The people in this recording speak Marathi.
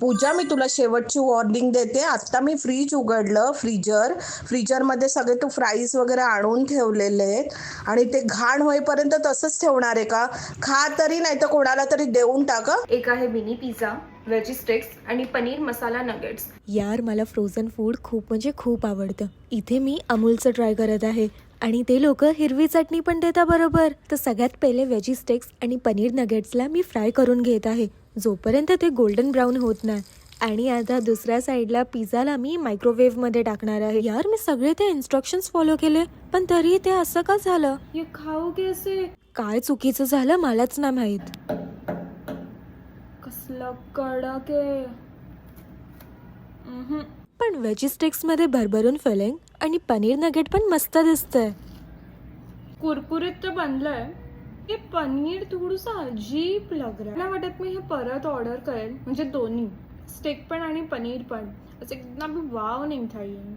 पूजा, मी तुला शेवटची वॉर्निंग देते. आता मी फ्रीज उघडलं, फ्रीजरमध्ये सगळे तू फ्राईज वगैरे आणून ठेवलेले आहेत आणि ते घाण होईपर्यंत तसंच ठेवणार आहे का? खा तरी, नाही तर कोणाला तरी देऊन टाक हं. एक आहे मिनी पिझ्झा, व्हेजी स्टिक्स आणि पनीर मसाला नगेट्स. यार मला फ्रोझन फूड खूप म्हणजे खूप आवडतं. इथे मी अमूलचं ट्राय करत आहे आणि ते लोक हिरवी चटणी पण देतात बरोबर. तर सगळ्यात पहिले व्हेजी स्टिक्स आणि पनीर नगेट्सला मी फ्राय करून घेत आहे, जोपर्यंत ते गोल्डन ब्राऊन होत नाही. आणि आता दुसऱ्या साईडला पिझ्झाला मी मायक्रोवेव्हमध्ये टाकणार आहे. यार मी सगळे ते इन्स्ट्रक्शन्स फॉलो केले, पण तरी ते असं का झालं? ये खाऊ कैसे? काय चुकीचं झालं मलाच नाही माहीत. कसला कडक आहे. पण व्हेजी स्टिक्समध्ये भरभरून फिलिंग आणि पनीर नगेट पण मस्त दिसतंय. कुरकुरीत तर बनलंय. हे पनीर थोडंसं अजीब लग रहा है. मला वाटत मी हे परत ऑर्डर करेल, म्हणजे दोन्ही स्टिक पण आणि पनीर पण. असं एकदम वाव नाही था ये.